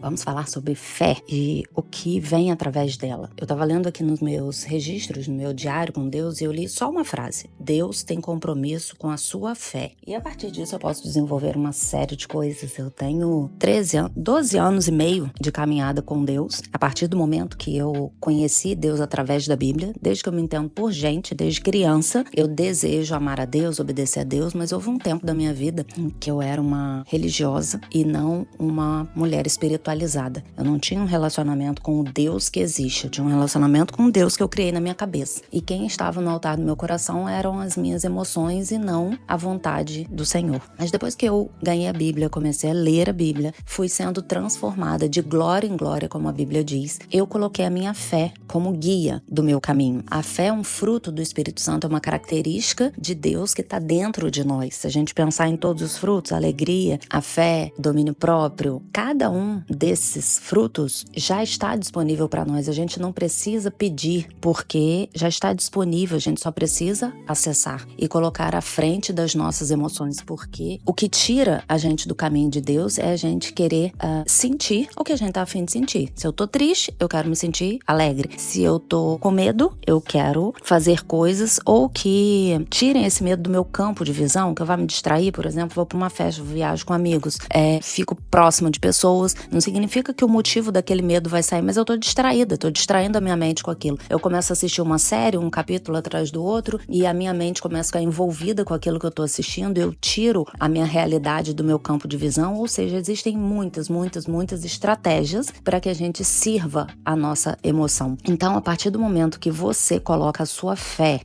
Vamos falar sobre fé e o que vem através dela. Eu estava lendo aqui nos meus registros, no meu diário com Deus, e eu li só uma frase: Deus tem compromisso com a sua fé. E a partir disso eu posso desenvolver uma série de coisas. Eu tenho 12 anos e meio de caminhada com Deus. A partir do momento que eu conheci Deus através da Bíblia, desde que eu me entendo por gente, desde criança, eu desejo amar a Deus, obedecer a Deus, mas houve um tempo da minha vida em que eu era uma religiosa e não uma mulher espiritualizada. Eu não tinha um relacionamento com o Deus que existe, eu tinha um relacionamento com o Deus que eu criei na minha cabeça. E quem estava no altar do meu coração eram as minhas emoções e não a vontade do Senhor. Mas depois que eu ganhei a Bíblia, comecei a ler a Bíblia, fui sendo transformada de glória em glória, como a Bíblia diz, eu coloquei a minha fé como guia do meu caminho. A fé é um fruto do Espírito Santo, é uma característica de Deus que está dentro de nós. Se a gente pensar em todos os frutos, a alegria, a fé, domínio próprio, cada um desses frutos já está disponível para nós. A gente não precisa pedir, porque já está disponível. A gente só precisa acessar e colocar à frente das nossas emoções, porque o que tira a gente do caminho de Deus é a gente querer sentir o que a gente tá a fim de sentir. Se eu tô triste, eu quero me sentir alegre. Se eu tô com medo, eu quero fazer coisas ou que tirem esse medo do meu campo de visão, que eu vá me distrair. Por exemplo, vou para uma festa, viajo com amigos, fico próxima de pessoas. Não significa que o motivo daquele medo vai sair, mas eu tô distraída, tô distraindo a minha mente com aquilo. Eu começo a assistir uma série, um capítulo atrás do outro, e a minha mente começa a ficar envolvida com aquilo que eu tô assistindo, eu tiro a minha realidade do meu campo de visão. Ou seja, existem muitas estratégias para que a gente sirva a nossa emoção. Então, a partir do momento que você coloca a sua fé,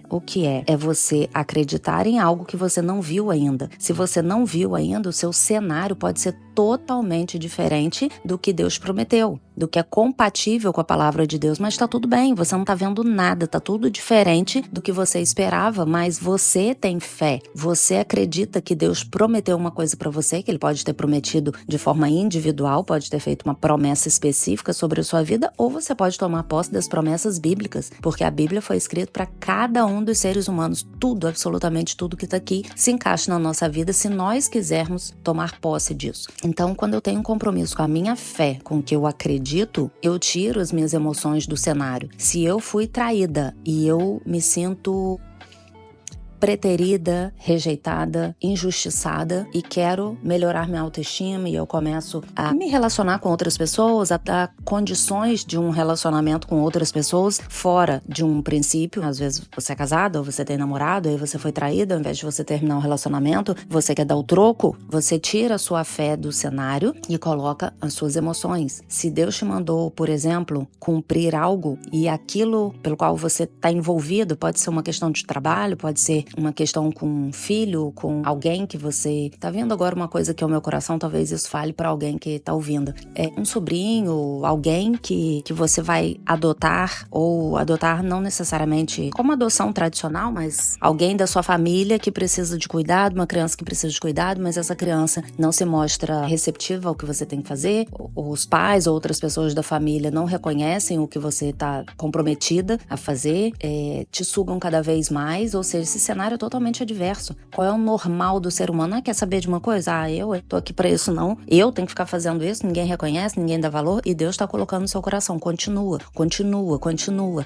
o que é? É você acreditar em algo que você não viu ainda. Se você não viu ainda, o seu cenário pode ser totalmente diferente do que Deus prometeu, do que é compatível com a palavra de Deus, mas tá tudo bem, você não tá vendo nada, tá tudo diferente do que você esperava, mas você tem fé, você acredita que Deus prometeu uma coisa pra você, que Ele pode ter prometido de forma individual, pode ter feito uma promessa específica sobre a sua vida, ou você pode tomar posse das promessas bíblicas, porque a Bíblia foi escrita para cada um dos seres humanos, tudo, absolutamente tudo que tá aqui se encaixa na nossa vida, se nós quisermos tomar posse disso. Então, quando eu tenho um compromisso com a minha fé, com o que eu acredito, eu tiro as minhas emoções do cenário. Se eu fui traída e eu me sinto preterida, rejeitada, injustiçada e quero melhorar minha autoestima e eu começo a me relacionar com outras pessoas, a dar condições de um relacionamento com outras pessoas fora de um princípio. Às vezes você é casado ou você tem namorado, aí você foi traída, ao invés de você terminar um relacionamento, você quer dar o troco, você tira a sua fé do cenário e coloca as suas emoções. Se Deus te mandou, por exemplo, cumprir algo e aquilo pelo qual você está envolvido, pode ser uma questão de trabalho, pode ser uma questão com um filho, com alguém que você... Tá vendo agora uma coisa que é o meu coração, talvez isso fale pra alguém que tá ouvindo. É um sobrinho, alguém que você vai adotar, ou adotar não necessariamente como adoção tradicional, mas alguém da sua família que precisa de cuidado, uma criança que precisa de cuidado, mas essa criança não se mostra receptiva ao que você tem que fazer, os pais ou outras pessoas da família não reconhecem o que você tá comprometida a fazer, te sugam cada vez mais, ou seja, esse cenário é totalmente adverso. Qual é o normal do ser humano? Quer saber de uma coisa? Eu tô aqui pra isso não. Eu tenho que ficar fazendo isso, ninguém reconhece, ninguém dá valor, e Deus tá colocando no seu coração, continua.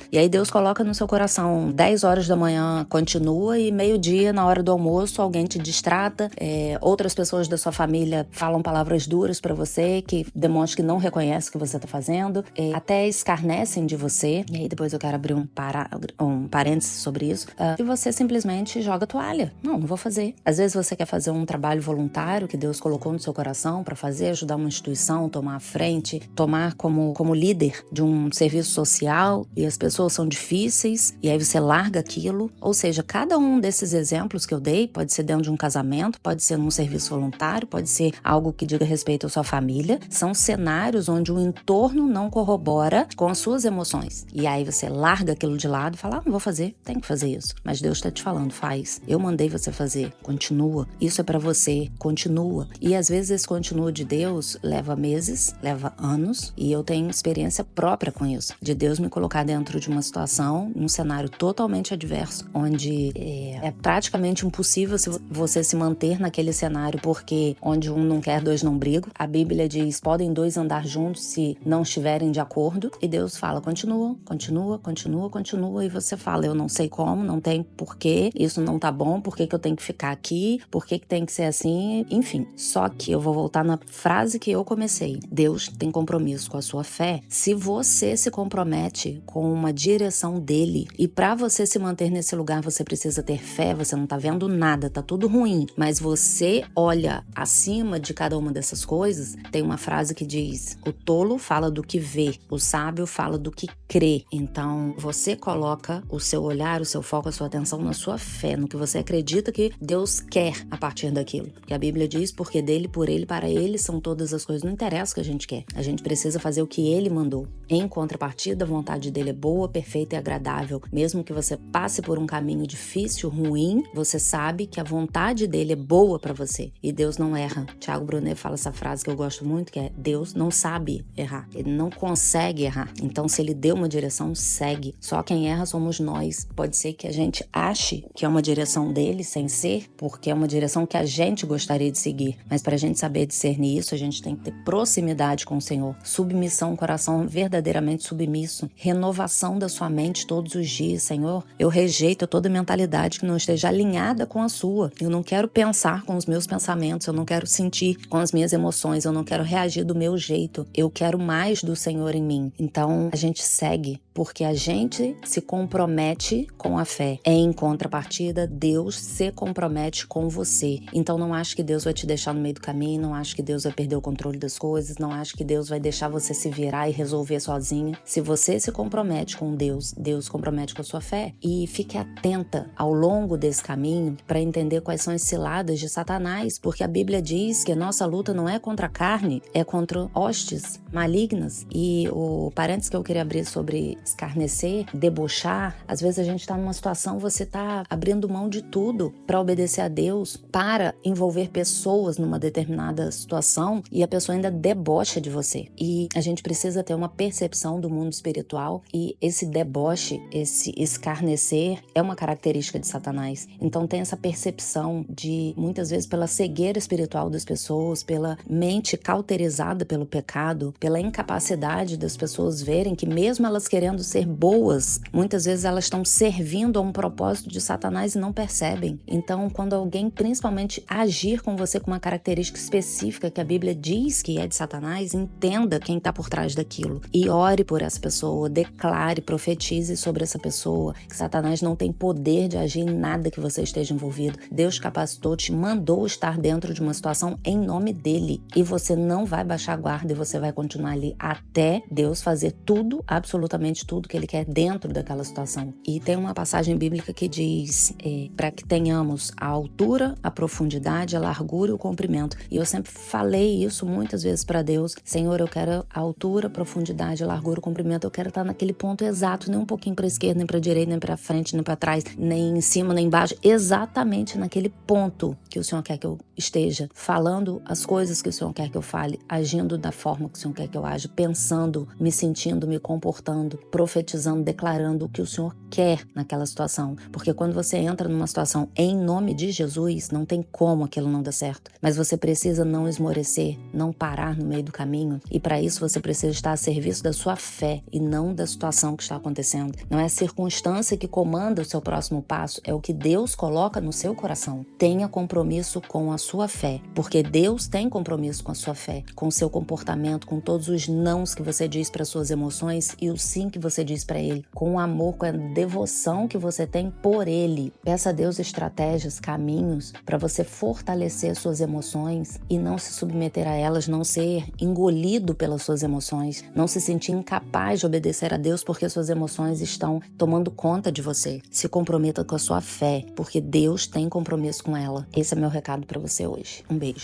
E aí Deus coloca no seu coração 10 horas da manhã, continua, e meio-dia, na hora do almoço, alguém te distrata, outras pessoas da sua família falam palavras duras pra você, que demonstram que não reconhece o que você tá fazendo, até escarnecem de você, e aí depois eu quero abrir um parênteses sobre isso, e você simplesmente joga a toalha. Não vou fazer. Às vezes você quer fazer um trabalho voluntário que Deus colocou no seu coração para fazer, ajudar uma instituição, tomar a frente, tomar como líder de um serviço social, e as pessoas são difíceis, e aí você larga aquilo. Ou seja, cada um desses exemplos que eu dei pode ser dentro de um casamento, pode ser num serviço voluntário, pode ser algo que diga respeito à sua família. São cenários onde o entorno não corrobora com as suas emoções. E aí você larga aquilo de lado e fala, não vou fazer, tem que fazer isso. Mas Deus está te falando, mundo faz. Eu mandei você fazer. Continua. Isso é pra você. Continua. E às vezes esse continua de Deus leva meses, leva anos, e eu tenho experiência própria com isso. De Deus me colocar dentro de uma situação, num cenário totalmente adverso, onde é praticamente impossível você se manter naquele cenário, porque onde um não quer, dois não brigam. A Bíblia diz, podem dois andar juntos se não estiverem de acordo. E Deus fala, continua, continua, continua, continua. E você fala, eu não sei como, não tem porquê, isso não tá bom, por que que eu tenho que ficar aqui, por que que tem que ser assim, enfim. Só que eu vou voltar na frase que eu comecei. Deus tem compromisso com a sua fé se você se compromete com uma direção dele. E para você se manter nesse lugar, você precisa ter fé, você não tá vendo nada, tá tudo ruim, mas você olha acima de cada uma dessas coisas. Tem uma frase que diz, o tolo fala do que vê, o sábio fala do que crê. Então, você coloca o seu olhar, o seu foco, a sua atenção na sua fé, no que você acredita que Deus quer a partir daquilo. Que a Bíblia diz, porque dele, por ele, para ele são todas as coisas. Não interessa o que a gente quer. A gente precisa fazer o que ele mandou. Em contrapartida, a vontade dele é boa, perfeita e agradável. Mesmo que você passe por um caminho difícil, ruim, você sabe que a vontade dele é boa para você. E Deus não erra. Tiago Brunet fala essa frase que eu gosto muito, que é, Deus não sabe errar. Ele não consegue errar. Então, se ele deu uma direção, segue. Só quem erra somos nós. Pode ser que a gente ache que é uma direção dele, sem ser, porque é uma direção que a gente gostaria de seguir. Mas para a gente saber discernir isso, a gente tem que ter proximidade com o Senhor. Submissão, coração verdadeiramente submisso. Renovação da sua mente todos os dias. Senhor, eu rejeito toda mentalidade que não esteja alinhada com a sua. Eu não quero pensar com os meus pensamentos, eu não quero sentir com as minhas emoções, eu não quero reagir do meu jeito. Eu quero mais do Senhor em mim. Então, a gente segue, porque a gente se compromete com a fé. Em contrapartida, Deus se compromete com você. Então não acho que Deus vai te deixar no meio do caminho, não acho que Deus vai perder o controle das coisas, não acho que Deus vai deixar você se virar e resolver sozinho. Se você se compromete com Deus, Deus compromete com a sua fé. E fique atenta ao longo desse caminho para entender quais são as ciladas de Satanás, porque a Bíblia diz que a nossa luta não é contra a carne, é contra hostes malignas. E o parênteses que eu queria abrir sobre escarnecer, debochar, às vezes a gente tá numa situação, você tá abrindo mão de tudo para obedecer a Deus, para envolver pessoas numa determinada situação e a pessoa ainda debocha de você. E a gente precisa ter uma percepção do mundo espiritual e esse deboche, esse escarnecer é uma característica de Satanás. Então tem essa percepção de, muitas vezes, pela cegueira espiritual das pessoas, pela mente cauterizada pelo pecado, pela incapacidade das pessoas verem que mesmo elas querendo ser boas, muitas vezes elas estão servindo a um propósito de Satanás e não percebem. Então, quando alguém principalmente agir com você com uma característica específica que a Bíblia diz que é de Satanás, entenda quem está por trás daquilo e ore por essa pessoa, declare, profetize sobre essa pessoa, que Satanás não tem poder de agir em nada que você esteja envolvido. Deus capacitou, te mandou estar dentro de uma situação em nome dele e você não vai baixar a guarda e você vai continuar ali até Deus fazer tudo, absolutamente tudo que ele quer dentro daquela situação. E tem uma passagem bíblica que diz para que tenhamos a altura, a profundidade, a largura e o comprimento. E eu sempre falei isso muitas vezes para Deus. Senhor, eu quero a altura, a profundidade, a largura, o comprimento. Eu quero estar naquele ponto exato, nem um pouquinho para esquerda, nem para direita, nem para frente, nem para trás, nem em cima, nem embaixo. Exatamente naquele ponto que o Senhor quer que eu esteja, falando as coisas que o Senhor quer que eu fale, agindo da forma que o Senhor quer que eu aja, pensando, me sentindo, me comportando, profetizando, declarando o que o Senhor quer naquela situação. Porque quando você entra numa situação em nome de Jesus, não tem como aquilo não dar certo. Mas você precisa não esmorecer, não parar no meio do caminho. E para isso você precisa estar a serviço da sua fé e não da situação que está acontecendo. Não é a circunstância que comanda o seu próximo passo, é o que Deus coloca no seu coração. Tenha compromisso com a sua fé, porque Deus tem compromisso com a sua fé, com o seu comportamento, com todos os nãos que você diz para suas emoções e o sim que você diz para Ele, com o amor, com a devoção que você tem por Ele. Peça a Deus estratégias, caminhos para você fortalecer suas emoções e não se submeter a elas, não ser engolido pelas suas emoções, não se sentir incapaz de obedecer a Deus porque suas emoções estão tomando conta de você. Se comprometa com a sua fé, porque Deus tem compromisso com ela. Esse é meu recado para você hoje. Um beijo.